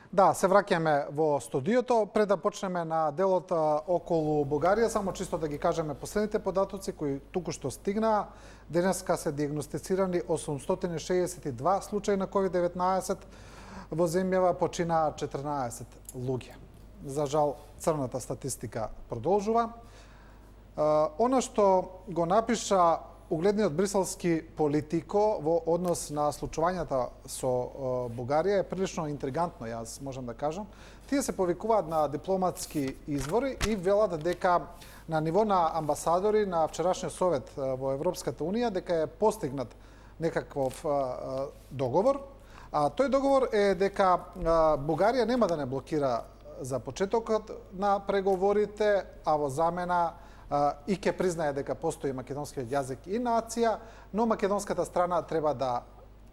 Да, се враќаме во студиото. Пред да почнеме на делот околу Бугарија, само чисто да ги кажеме последните податоци кои туку што стигнаа. Денеска се диагностицирани 862 случаи на COVID-19. Во земјава починаа 14 луѓе. За жал, црната статистика продолжува. Она што го напиша угледниот бриселски политико во однос на случувањата со Бугарија е прилично интригантно, јас можам да кажам. Тие се повикуваат на дипломатски извори и велат дека на ниво на амбасадори на вчерашниот совет во Европската унија дека е постигнат некаков договор. А тој договор е дека Бугарија нема да не блокира за почетокот на преговорите, а во замена и ќе признае дека постои македонскиот јазик и нација, но македонската страна треба да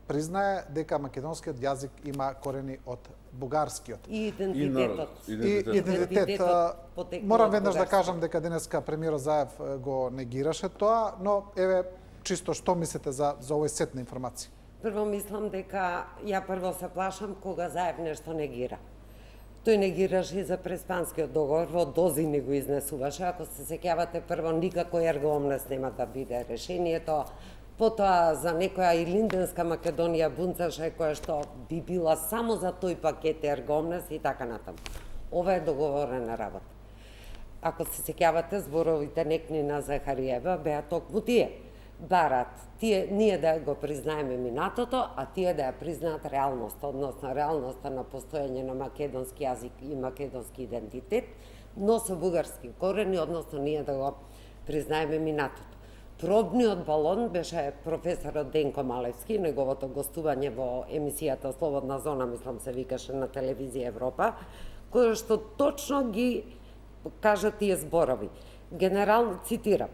признае дека македонскиот јазик има корени од бугарскиот. И идентитетот. Идентитет. Морам веднаш да кажам дека денеска премиерот Заев го негираше тоа, но еве чисто што мислите за овој сет на информации? Прво мислам дека ја прво се плашам кога Заев нешто негира. Тој негираше и за Преспанскиот договор, во дозини го изнесуваше. Ако се сеќавате, прво никако ергомнес нема да биде решението. Потоа за некоја и Линденска Македонија бунцаше која што би била само за тој пакет ергомнес и така натаму. Ова е договорена работа. Ако се сеќавате, зборовите некни на Захариева беа токму тие. Барат ние да го признаеме минатото, а тие да ја признаат реалноста, односно реалноста на постоење на македонски јазик и македонски идентитет, но со бугарски корени, односно ние да го признаеме минатото. Пробниот балон беше професорот Денко Малевски, неговото гостување во емисијата Слободна зона, мислам се викаше на телевизија Европа, кој што точно ги кажа тие зборови. Цитирам,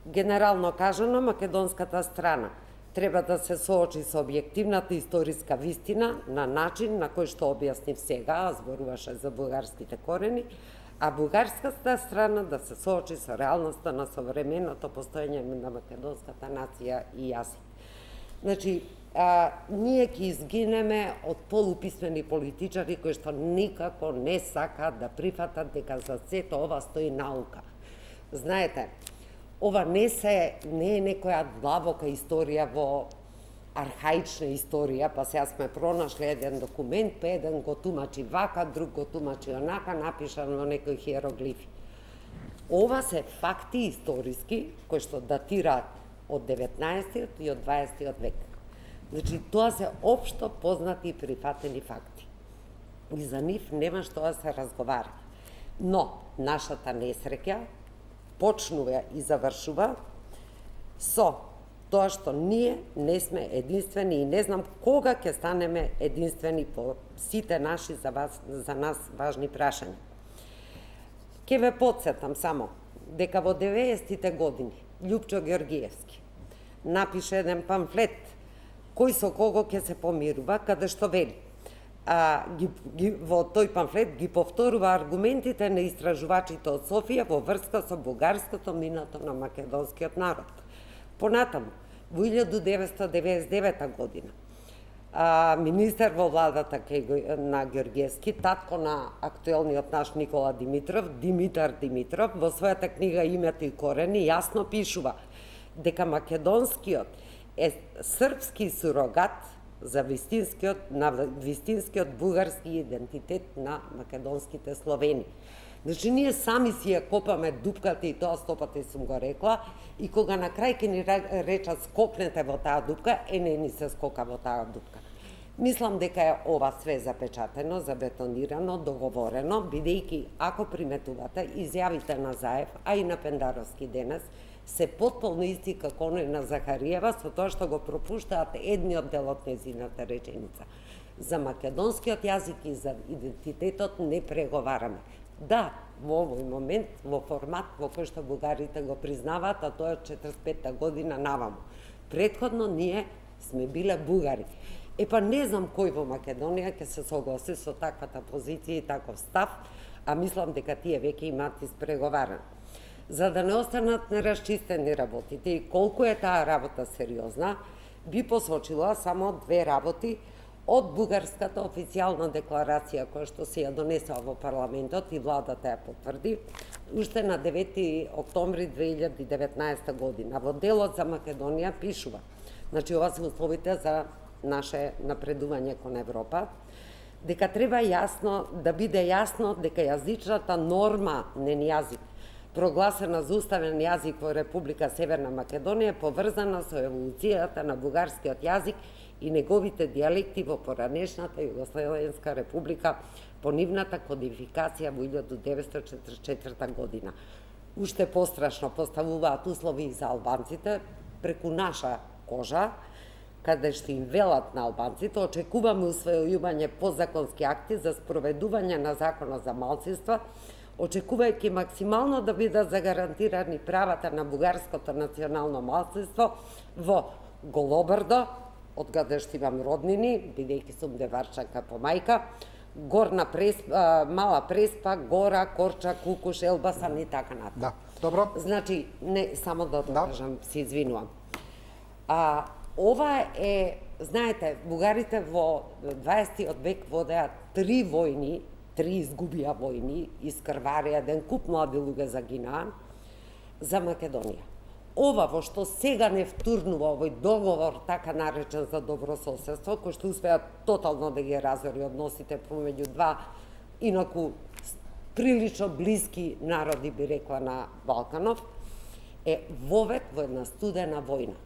генерално кажано, македонската страна треба да се соочи со објективната историска вистина на начин на кој што објаснив сега, зборуваше за бугарските корени, а бугарската страна да се соочи со реалноста на современото постоење на македонската нација и јазик. Значи, ние ќе изгинеме од полуписмени политичари кои што никако не сакаат да прифатат дека за сето ова стои наука. Знаете, ова не е некоја длабока историја во архаична историја, па сега сме пронашли еден документ, па еден го тумачи вака, друг го тумачи онака, напишан во некои хиероглифи. Ова се факти историски кои што датираат од 19 и од 20 век. Значи, тоа се општо познати и прифатени факти. И за нив нема што да се разговара. Но, нашата несреќа почнува и завршува со тоа што ние не сме единствени и не знам кога ќе станеме единствени по сите наши за нас важни прашања. Ке ве подсетам само дека во 90-тите години Љупчо Ѓоргиевски напише еден памфлет кој со кого ќе се помирува, каде што вели во тој памфлет ги повторува аргументите на истражувачите од Софија во врска со бугарското минато на македонскиот народ. Понатаму, во 1999 година, министер во владата на Ѓоргиевски, татко на актуелниот наш Никола Димитров, Димитар Димитров, во својата книга Името и корени јасно пишува дека македонскиот е српски сурогат за вистинскиот бугарски идентитет на македонските словени. Значи, ние сами си ја копаме дупката и тоа 100 пати сум го рекла, и кога на крај ќе ни речат скокнете во таа дупка, не ни се скока во таа дупка. Мислам дека е ова све запечатено, забетонирано, договорено, бидејќи ако приметувате изјавите на Заев, а и на Пендаровски денес, се потполно исти како оној на Захариева, со тоа што го пропуштаат едниот дел од нејзината реченица. За македонскиот јазик и за идентитетот не преговараме. Да, во овој момент, во формат во кој што бугарите го признаваат, а тоа е 45-та година наваму. Претходно ние сме биле бугари. Епа не знам кој во Македонија ќе се согласи со таквата позиција и таков став, а мислам дека тие веќе имаат испреговарано. За да не останат нерасчистени работите и колку е таа работа сериозна, би посочила само две работи од бугарската официјална декларација која што се ја донесува во парламентот и владата ја потврди, уште на 9 октомври 2019 година. Во делот за Македонија пишува, значи ова се условите за наше напредување кон Европа, дека треба јасно да биде јасно дека јазичната норма, нен јазик, прогласена за уставен јазик во Република Северна Македонија, поврзана со еволуцијата на бугарскиот јазик и неговите дијалекти во поранешната Југословенска република по нивната кодификација во 1944 година. Уште пострашно поставуваат услови и за албанците преку наша кожа, каде што им велат на албанците, очекуваме усвојување подзаконски акти за спроведување на законот за малцинства, очекувајќи максимално да бидат загарантирани правата на бугарското национално малцинство во Голобрдо, од каде што имам роднини, бидејќи сум деварчанка по мајка, Горна Преспа, Мала Преспа, Гора, Корча, Кукуш, Елбасан и така натаму. Да, добро. Значи, не, само да докажам, се извинувам. Ова е, знаете, бугарите во 20 век водеа 3 војни, 3 изгубија војни, искрварија, еден куп млади луѓе загинаа за Македонија. Ова во што сега не втурнува овој договор, така наречен за добрососедство, кој што успеа тотално да ги разори односите помеѓу два, инаку прилично блиски народи, би рекла, на Балканов, е вовек во една студена војна.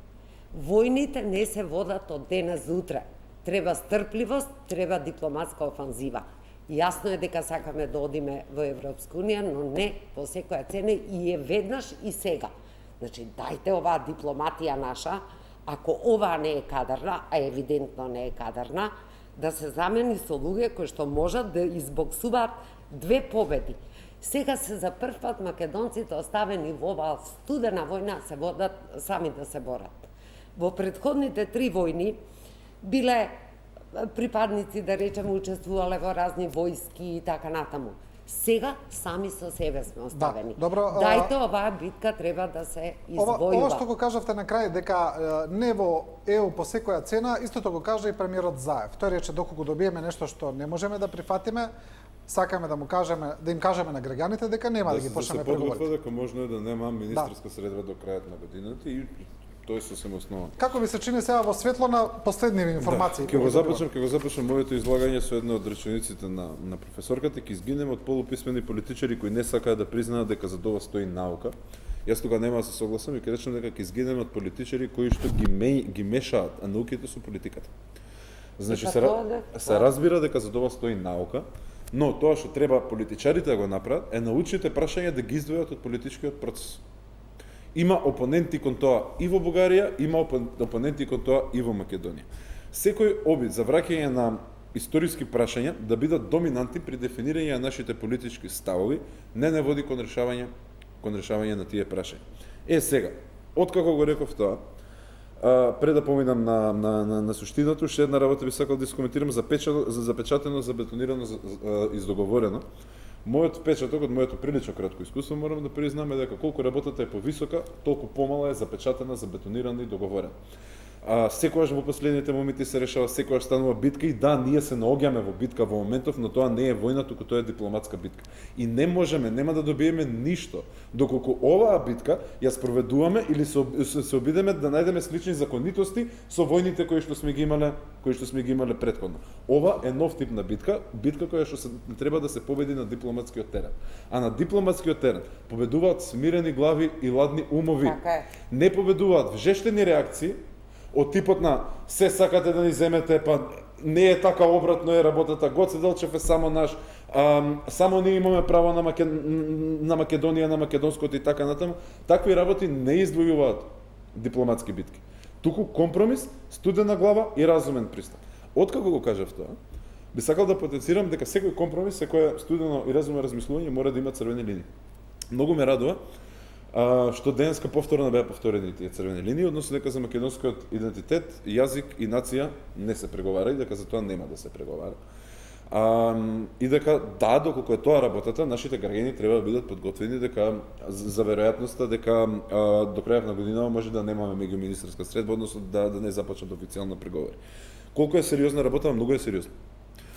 Војните не се водат од денес за утре. Треба стрпливост, треба дипломатска офанзива. Јасно е дека сакаме да одиме во Европска унија, но не по секоја цена и е веднаш и сега. Значи, дајте оваа дипломатија наша, ако оваа не е кадарна, а евидентно не е кадарна, да се замени со луѓе кои што можат да избоксуваат 2 победи. Сега се за прв пат македонците оставени во оваа студена војна се водат сами да се борат. Во претходните 3 војни биле припадници, да речеме, учествувале во разни војски и така натаму. Сега сами со себе сме оставени. Да, добро, Дајте оваа битка треба да се извојува. Ова што го кажавте на крај дека не во ЕУ по секоја цена, истото го кажа и премиерот Заев. Тој рече доколку добиеме нешто што не можеме да прифатиме, сакаме да му кажеме, да им кажеме на граѓаните дека нема да ги почнеме преговори. Да се подготвува дека можно е да нема министерска средба до крајот на годината и тој е сосем основно. Како ви се чини сега во светло на последниви информации? Ќе го започнам моето излагање со една од речениците на професорката, ќе изгинеме од полуписмени политичари кои не сакаат да признаат дека за ова стои наука. Јас тога нема да се согласам и ќе речем дека ќе изгинеме од политичари кои што ги мешаат науките со политиката. Значи се разбира дека за ова стои наука, но тоа што треба политичарите да го направат е научните прашања да ги издвојат од политичкиот процес. Има опоненти кон тоа и во Бугарија, има опоненти кон тоа и во Македонија. Секој обид за враќање на историски прашања да бидат доминантни при дефинирање на нашите политички ставови не води кон решавање на тие прашања. Сега, откако го реков тоа, пред да поминам на суштината, уште една работа би сакал да искоментирам запечатено, забетонирано, издоговорено. Мојот впечаток од моето прилично кратко искуство морам да признаме дека колку работата е повисока, толку помала е запечатена, забетонирана и договорена. Секогаш во последните моменти се решава, секогаш станува битка и да, ние се наоѓаме во битка во моментов, но тоа не е војна, туку тоа е дипломатска битка. И нема да добиеме ништо доколку оваа битка ја спроведуваме или се обидеме да најдеме слични законитости со војните кои што сме ги имале претходно. Ова е нов тип на битка која што треба да се победи на дипломатскиот терен. А на дипломатскиот терен победуваат смирени глави и ладни умови. Не победуваат вжештени реакции од типот на се сакате да ни земете, па не е така, обратно е работата, Гоце Делчев е само наш, само ние имаме право на Македонија, на македонското и така натаму. Такви работи не издвојуваат дипломатски битки. Туку компромис, студена глава и разумен пристап. Откако го кажав тоа, би сакал да потенцирам дека секој компромис, секое студено и разумно размислување мора да има црвени линии. Многу ме радува што денеска повторно беа повторени тие црвени линии, односно дека за македонскиот идентитет, јазик и нација не се преговара и дека за тоа нема да се преговара. И дека да, доколку е тоа работата, нашите граѓани треба да бидат подготвени дека за веројатноста дека до крајот на годинава може да немаме меѓуминистерска средба, односно да не започнат официјално преговори. Колку е сериозна работа, многу е сериозна.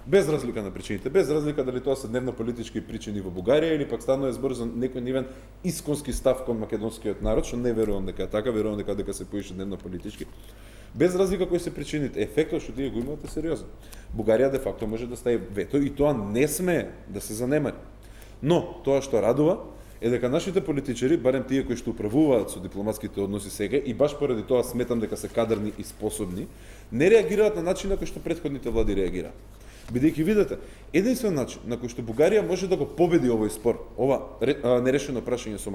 Без разлика на причините, без разлика дали тоа се дневно политички причини во Бугарија или пак станува збор за некој нивен исконски став кон македонскиот народ, што не верувам дека е така, верувам дека се поише дневно политички. Без разлика кои се причините, ефектот што тие го имаат е сериозен. Бугарија де факто може да стави вето и тоа не смее да се занемари. Но тоа што радува е дека нашите политичари, барем тие кои што управуваат со дипломатските односи сега и баш поради тоа сметам дека се кадарни и способни, не реагираат на начин на кој што претходните влади реагираат. Бидејќи видите, единствен начин на кој што Бугарија може да го победи овој спор, ова нерешено прашање со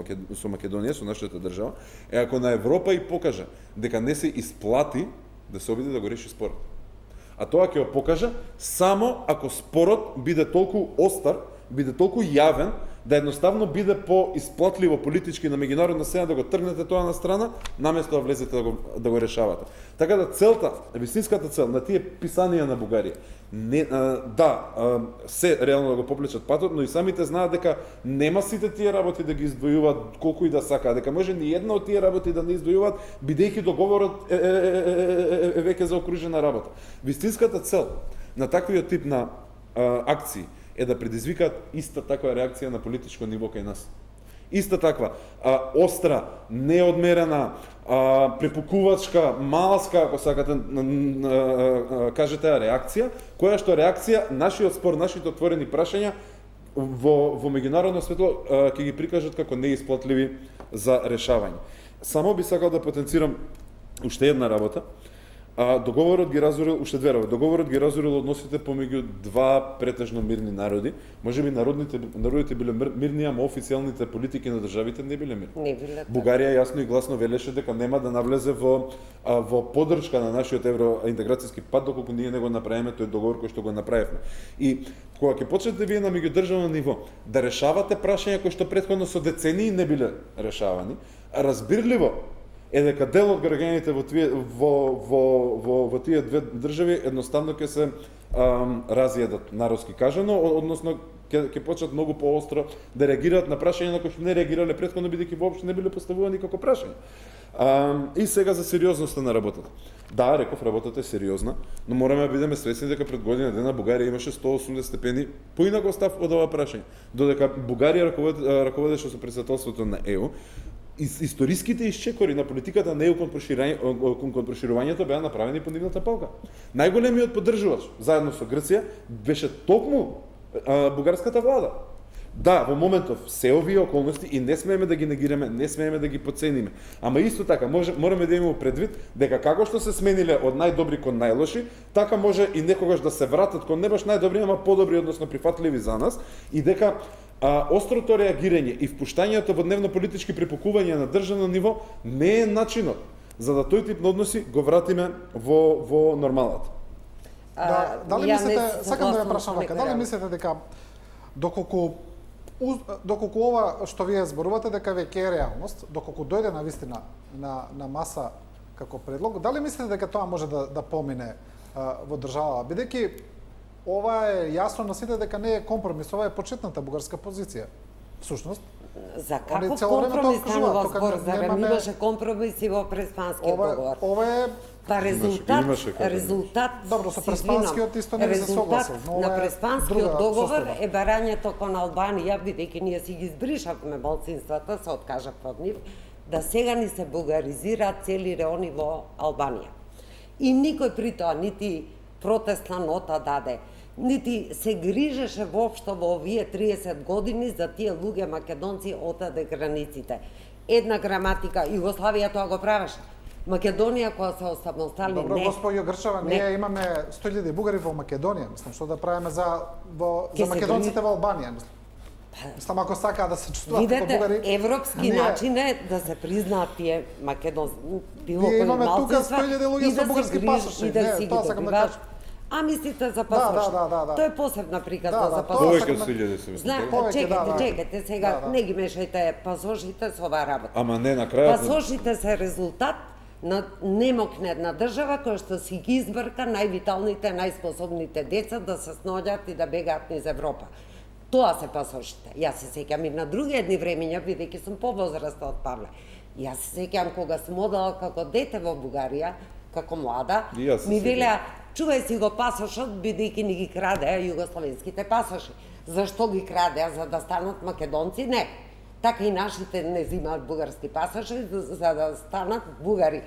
Македонија, со нашата држава, е ако на Европа и покаже дека не се исплати да се обиде да го реши спорот. А тоа ќе го покаже само ако спорот биде толку остар, биде толку јавен, да едноставно биде поисплатливо политички на меѓународна сцена да го тргнете тоа на страна, наместо да влезете да го решавате. Така да целта, вистинската цел на тие писанија на Бугарија, се реално да го поплечат патот, но и самите знаат дека нема сите тие работи да ги издвојуваат колку и да сакаат, дека може ни една од тие работи да не издвојуваат, бидејќи договорот е веќе заокружена работа. Вистинската цел на таквиот тип на акции е да предизвикаат иста таква реакција на политичко ниво кај нас. Иста таква, остра, неодмерена, препукувачка, малска, ако сакате кажете, реакција, која што реакција, нашиот спор, нашите отворени прашања во меѓународно светло ќе ги прикажат како неисплатливи за решавање. Само би сакал да потенцирам уште една работа. Договорот ги разорил уште две работи. Договорот ги разорил односите помеѓу два претежно мирни народи. Можеби народите биле мирни, ама официјалните политики на државите не биле мирни. Не биле. Бугарија јасно и гласно велеше дека нема да навлезе во поддршка на нашиот евроинтеграцијски пат доколку ние не го направиме тој договор кој што го направивме. И кога ќе почнете вие на меѓудржавно ниво да решавате прашања кои што претходно со децении не биле решавани, разбирливо е дека дел од граѓаните во тие две држави едноставно ќе се разједат, народски кажано, односно ќе почнат многу поостро да реагираат на прашања на кои што не реагирале претходно бидејќи воопшто не биле поставувани како прашања. И сега за сериозноста на работата. Да, реков, работата е сериозна, но мораме да бидеме свесни дека пред година дена Бугарија имаше 180 степени поинаков став од ова прашање. Додека Бугарија раководеше со претседателството на ЕУ, историските исчекори на политиката на ЕУ кон проширувањето беа направени по нивната палка. Најголемиот поддржувач, заедно со Грција, беше токму бугарската влада. Да, во моментов се овие околности и не смееме да ги негираме, не смееме да ги подцениме. Ама исто така мораме да имаме предвид дека како што се смениле од најдобри кон најлоши, така може и некогаш да се вратат кон не баш најдобри, ама подобри, односно прифатливи за нас, и дека острото реагирање и впуштањето во дневно политички препукувања на државно ниво не е начинот за да тој тип на односи го вратиме во нормалата. Дали мислите, сакам да ве прашам вака, дали мислите дека доколку ова што вие зборувате дека веќе е реалност, доколку дојде на вистина на маса како предлог, дали мислите дека тоа може да помине во држава, бидејќи ова е јасно на сите дека не е компромис, ова е почетната бугарска позиција. Всушност, за каков компромис станува збор? Зарем имаше компромиси во Преспанскиот договор? Ова е Па резултат, добро, со Преспанскиот исто не се согласил, но на Преспанскиот договор е барањето кон Албанија, бидејќи ние си ги избришавме малцинствата, се откажавме од нив, да сега ни се бугаризираат цели реони во Албанија. И никој при тоа нити протестна нота даде, нити се грижеше воопшто во овие 30 години за тие луѓе македонци отаде границите. Една граматика, Југославија тоа го правеше. Македонија која се оsamostali не. Добро, господјо Грчева, ние имаме 100.000 бугари во Македонија, мислам, што да правиме за македонците во Албанија, мислам. Мислам, ако сакаат да се чувствуваат како бугари... Видете, европски начин е да се признаат тие македонци, било кои имаме тука малцинства, 100.000 луѓе со бугарски пасоши, и да си ги добиваш. А мислите за пасоши? Да. Тоа е посебна приказна за Повеќе пасоши. од 1000 се мисли. Чекайте сега, не ги мешајте пасошите со оваа работа. Ама не на крајот. Пасошите се резултат на немокна една држава која што си ги избрка највиталните, најспособните деца да се сноѓат и да бегаат низ Европа. Тоа се пасошите. Јас се сеќам и на други едни времења, бидејќи сум повозрастна од Павле. Јас се сеќам кога сум одела како дете во Бугарија, како млада, ми велеа чувај си го пасошот, бидејќи ни ги крадеа југословенските пасоши. Зашто ги крадеа? За да станат македонци? Не. Така и нашите не взимаат бугарски пасоши, за да станат бугари.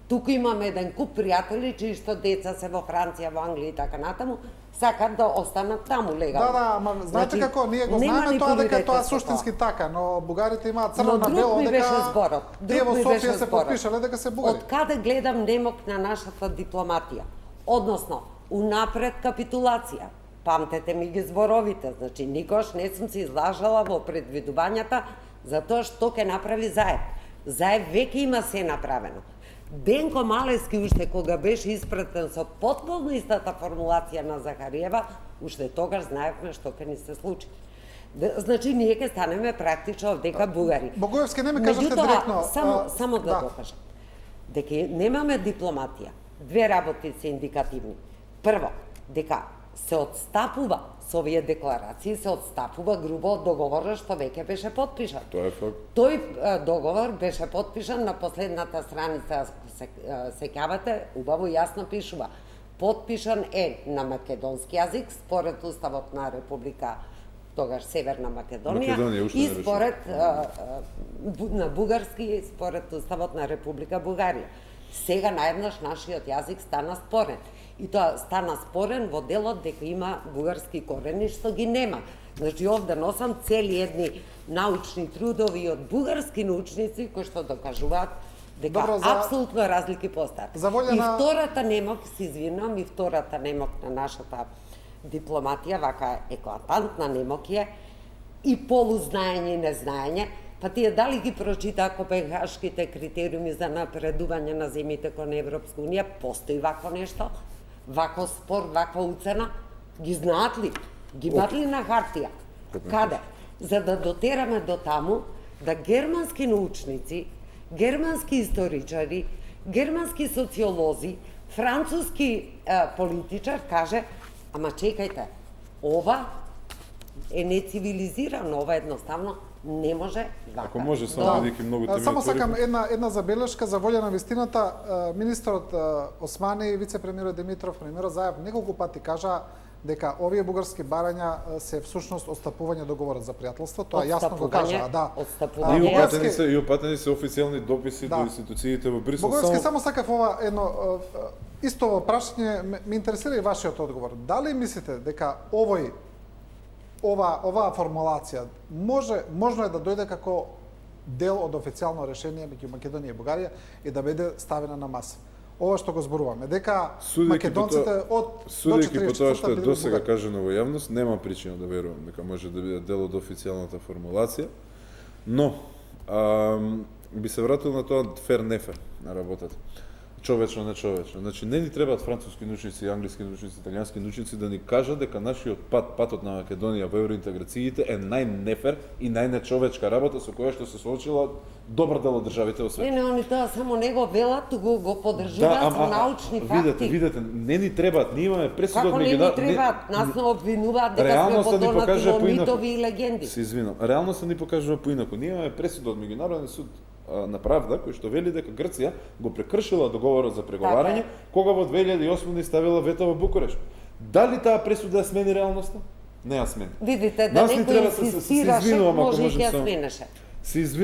Туку имаме еден куп пријатели, чии што деца се во Франција, во Англија и така натаму, сакат да останат таму легално. Да, ама знаете како, ние го знаеме тоа дека тоа суштински така, но бугарите имаат црно на бело дека тие во Софија се потпишале дека се бугари. Од каде гледам немок на нашата дипломатија? Односно, унапред капитулација. Памтете ми ги зборовите, значи никош не сум се излажала во предвидувањата за тоа што ќе направи Заев. Заев веќе има се направено. Денко Малески уште кога беше испратен со потполно истата формулација на Захариева, уште тогаш знаевме што ќе ни се случи. Значи ние ќе станеме практично овдека бугари. Богоевски не ми кажете директно. Само да докажам. Дека немаме дипломатија. Две работи се индикативни. Прво, дека се отстапува со овие декларации, се отстапува грубо од договорот што веќе беше потпишан. Тоа е факт. Тој договор беше потпишан на последната страница, сеќавате, убаво јасно пишува. Потпишан е на македонски јазик, според Уставот на Република тогаш Северна Македонија и според на бугарски, според Уставот на Република Бугарија. Сега наеднаш нашиот јазик стана спорен. И тоа стана спорен во делот дека има бугарски корени, што ги нема. Значи, овде носам цели едни научни трудови од бугарски научници кои што докажуваат дека апсолутно разлики постојат. И втората немок, се извинувам, и втората немок на нашата дипломатија, вака еклатантна немок е, и полузнаење и незнаење, па тие дали ги прочитаа Копенхашките критериуми за напредување на земите кон Европска унија, постои вако нешто? Вако спор, ваква уцена, ги знаат ли? Ги имат ли на хартија? Каде? За да дотераме до таму да германски научници, германски историчари, германски социолози, француски политичар каже, ама чекајте, ова е нецивилизирано, ова едноставно не може вака. Ако може, само бидејќи многу теми. Само сакам една забелешка за волја на вистината. Министерот Османи и вице-премиерот Димитров, премиерот Заев неколку пати кажа дека овие бугарски барања се всушност отстапување договорот за пријателство. Тоа јасно го кажа, да. И опатени се официјални дописи до институциите во Брисел. Богоевски, само сакав ова едно исто прашање, ме интересира и вашиот одговор. Дали мислите дека оваа формулација можно е да дојде како дел од официјално решение меѓу Македонија и Бугарија и да биде ставена на маса? Ова што го зборуваме, дека македонците од судејќи по тоа што е досега кажано во јавност, немам причина да верувам дека може да биде дел од официјалната формулација, но би се вратил на тоа фер не фер на работата. Човечно, не човечно. Значи, не ни требаат француски научници, англиски научници, италијански научници да ни кажат дека нашиот патот на Македонија во евроинтеграциите е најнефер и најнечовечка работа со која што се соочила добар дел од државите во светот. Не, они тоа само не го велат, туку го поддржуваат со научни факти. Видете, не ни требаат, ние имаме пресуда од меѓународни... Како не ни требаат? Нас не обвинуваат дека сме потонати во митови и легенди. Се извинам, реалноста ни покажува поинаку. Ние имаме пресуда од меѓународен суд на правда, кој што вели дека Грција го прекршила договорот за преговарање, кога во 2008 ни ставила вето во Букурешт. Дали таа пресуда смени реалноста? Не ја смени. Видите, да некој инсистираше, може и ќе ја сменеше.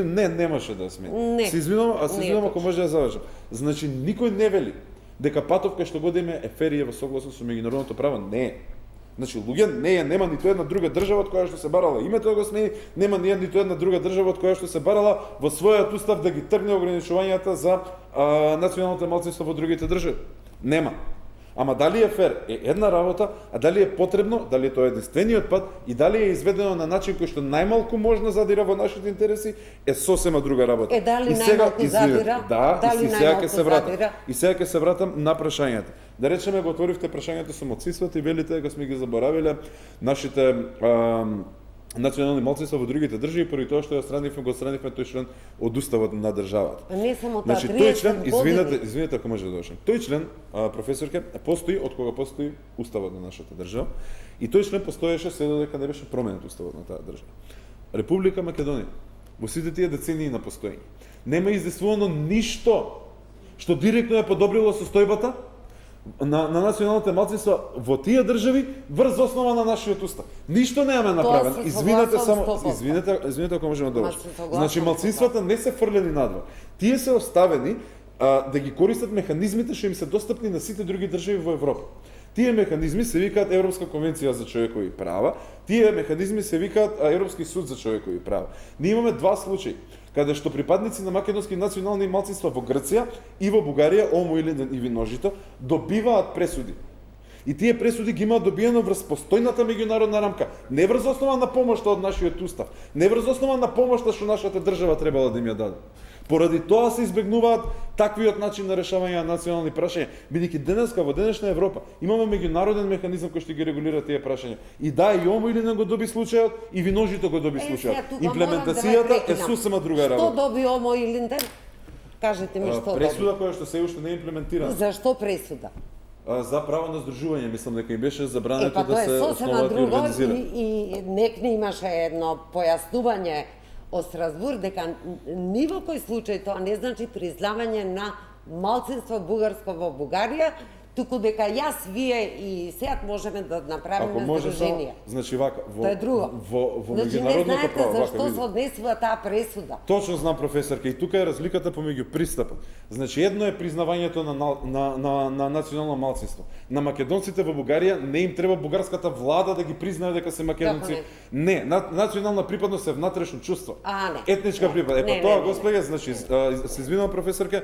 Не, немаше да ја смени. Се извинувам ако може да завршам. Значи, никој не вели дека патов кај што го да е ферија во согласно со меѓународното право. Не. Значи, луѓе, нема ниту една друга држава од која што се барала името да го смени, нема ниту една друга држава од која што се барала во својот устав да ги тргне ограничувањата за националните малцинства во другите држави. Нема. Ама дали е фер е една работа, а дали е потребно, дали е тоа единствениот пат и дали е изведено на начин кој што најмалку можно задира во нашите интереси, е сосема друга работа. Дали најмалку задира? Да, и сега ќе се вратам на прашањата. Да речеме, го отворивте прашањето со малцинствата и велите дека сме ги заборавиле нашите национални малцинства во другите држави, поради тоа што го отстранивме тој член од уставот на државата. Не само тоа, значи, тој член, извинете ако може да довршам. Тој член, професорке, постои од кога постои уставот на нашата држава и тој член постоеше се додека не беше променет уставот на таа држава. Република Македонија во сите тие децении на постоење нема издействувано ништо што директно ја подобрило состојбата на националните малцинства во тие држави врз основа на нашиот устав. Ништо немаме направено. се Извинете согласувам само, 100%. извинете ако можеме да довршим. Ма се согласувам Значи со малцинствата не се фрлени надвор. Тие се оставени да ги користат механизмите што им се достапни на сите други држави во Европа. Тие механизми се викаат Европска конвенција за човекови права, тие механизми се викаат Европски суд за човекови права. Ние имаме два случаи каде што припадници на македонски национални малцинства во Грција и во Бугарија, омо или виножито, добиваат пресуди. И тие пресуди ги имаат добиено врз постојната меѓународна рамка, не врз основа на помошта од нашиот устав, не врз основа на помошта што нашата држава требала да им ја даде. Поради тоа се избегнуваат таквиот начин на решавање на национални прашања, бидејќи денеска во денешна Европа имаме меѓународен механизам кој што ги регулира тие прашања. И да, и омо или не го доби случајот, и виножито го доби случајот. Имплементацијата е сосема друга работа. Што доби омо Илинден? Кажете ми што Пресуда доби. која што се уште не е имплементирана. Зашто пресуда? За право на здружување, мислам дека им беше забрането Па да тоа е се сосема основаат и друго организираат. и некни имаше едно појаснување од Страсбург дека ни во кој случај тоа не значи признавање на малцинство бугарско во Бугарија, туку дека јас, вие и сеат можеме да Ако направиме може само, здружение. значи вака, Тоа е друго. во Значи не меѓународното знаете право, вака зашто види. се однесува таа пресуда. Точно знам, професорка, и тука е разликата помеѓу пристапот. Значи едно е признавањето на национално малцинство. На македонците во Бугарија не им треба бугарската влада да ги признае дека се македонци. Како Не, национална припадност е внатрешно чувство. Не. Етничка припадност. Не, Тоа, не. господја, значи се извинувам, професорка,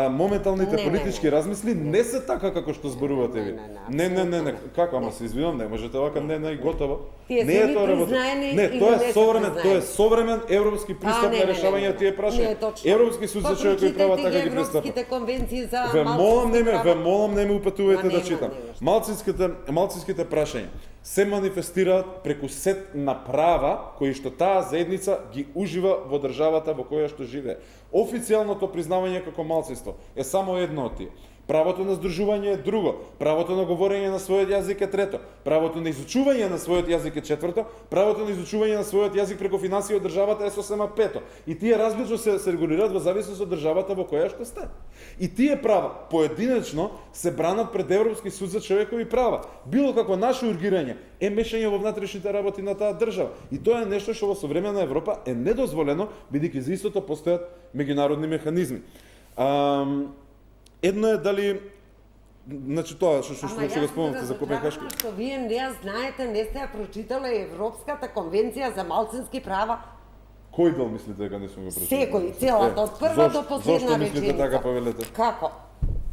моменталните Не, политички размисли не се така како што зборувате ви. Не, како, ама се извинувам, не можете вака, не, готово. Тие Не се е ни тоа работа. признаени Не, или тоа не е се современ, тоа е признаени? современ европски пристап на решавање на тие Не прашања. е точно. Европски суд за човекови права Прочитајте така ги ги пристапа. Европските конвенции за Ве молам малцински ве права. молам не ме упатувајте Ма да нема, читам. нема што. Малцинските прашања се манифестираат преку сет на права кои што таа заедница ги ужива во државата во која што живее. Официјалното признавање како малцинство е само едно од тие. Правото на здружување е друго, правото на говорење на својот јазик е трето, правото на изучување на својот јазик е четврто, правото на изучување на својот јазик преку финансија од државата е сосема пето. И тие различно се регулираат во зависност од државата во која што сте. И тие права поединечно се бранат пред Европски суд за човекови права. Било какво наше ургирање е мешање во внатрешните работи на таа држава. И тоа е нешто што во современа Европа е недозволено, бидејќи за истото постојат меѓународни механизми. Едно е дали, значи тоа што го спомнавте за Копенхашки. Ама јас што вие не ја знаете, не сте ја прочитале Европската конвенција за малцински права. Кој дел мислите дека не сум го прочитал? Секој, целата, од прва до последна Зошто мислите реченица. така, повелете? Како?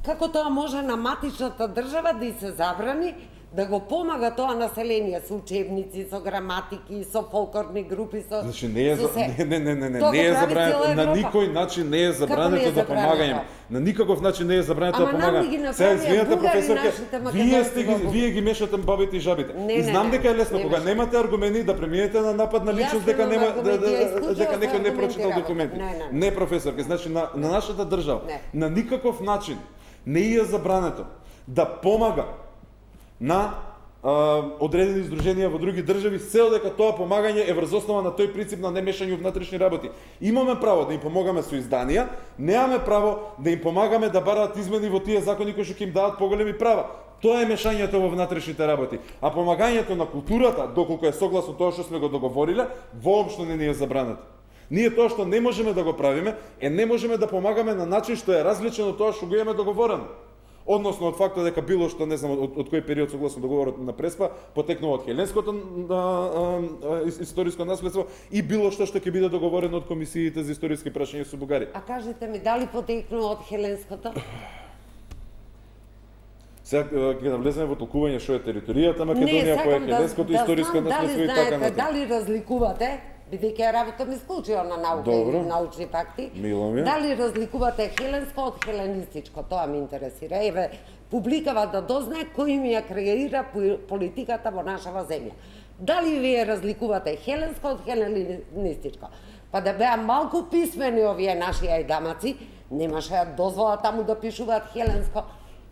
Како тоа може на матичната држава да и се забрани да го помага тоа население со учебници, со граматики, со фолклорни групи, со Значи не е со се. не Тоа не го е прави забрането, цела на Европа. никој начин не е Како не забрането е да забрането? помагање. На никаков начин не е забрането да Ама нам помагање. ги направија Сега извинете, бугари професорке, нашите македонци вие ги мешате бабите и жабите. Не, И знам не, дека е лесно не кога мешам. немате аргументи да преминете на напад на Јас личност дека немам нема аргументи, ја исклучиво дека со некој не аргументи прочитал работам. документи. Не. Не, професорке, значи на нашата држава Не. на никаков начин не е забрането да помага на одредени издруженија во други држави, се дека тоа помагање е врз основа на тој принцип на немешање во внатрешни работи. Имаме право да им помогаме со изданија, немаме право да им помагаме да бараат измени во тие закони кои што ќе им дадат поголеми права. Тоа е мешањето во внатрешните работи. А помагањето на културата, доколку е согласно тоа што сме го договориле, воопшто не ни е забрането. Ние тоа што не можеме да го правиме, не можеме да помагаме на начин што е различен од тоа што го имаме договорено. Односно од фактот дека било што, не знам од кој период согласно договорот на Преспа, потекнува од хеленското историско наследство и било што ќе биде договорено од комисиите за историски прашања со Бугарија. А кажете ми, дали потекнува од хеленското? Сега ќе да влеземе во толкување што е територијата Македонија, кој е хеленското историско наследство и така натаму. Дали разликувате, бидејќи ја работам исклучиво на наука Добро. и научни факти, Мило ми е. дали разликувате хеленско од хеленистичко? Тоа ме интересира. Еве, публикава да дознае кој ми ја креира политиката во нашава земја. Дали вие разликувате хеленско од хеленистичко? Па да беа малку писмени овие наши ајдамаци, немаше ја дозвола таму да пишуваат хеленско.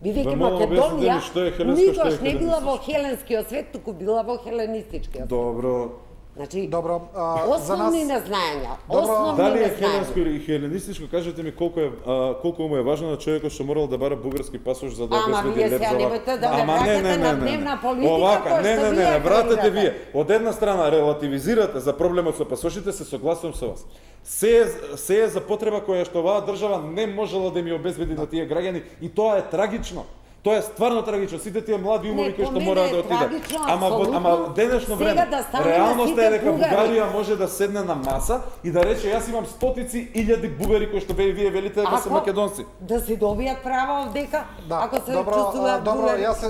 Бидејќи Македонија што е хеленско, што е никош не била хеленистичко. во хеленскиот свет, туку била во хеленистичкиот. Добро, Значи, Добро, за нас... основни незнаења, Добро, основни Дали е незнаења. хеленско или хеленистичко, кажете ми колку му е важно на човекот што морал да бара бугарски пасош за да Ама обезбеди вие леп сега за немојте да ме Ама враќате на дневна политика, Овака, која што вие вратете креирате. вие. Од една страна релативизирате за проблемот со пасошите, се согласувам со вас. Се е за потреба која што оваа држава не можела да ми обезбеди на тие граѓани и тоа е трагично. Тоа е стварно трагично. Сите тие млади умови кои што мораат да отидат. Ама денешно време, реалноста е дека Бугарија може да седне на маса и да рече јас имам стотици илјади бугари кои што вие велите дека се македонци. Да си добијат права овдека, ако се чувствуваат добро, бугари. јас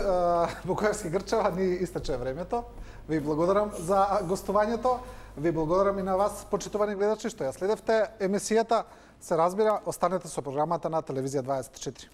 Буковски Грчева, ни истече времето. Ви благодарам за гостувањето. Ви благодарам и на вас, почитувани гледачи, што ја следевте емисијата. Се разбира, останете со програмата на Телевизија 24.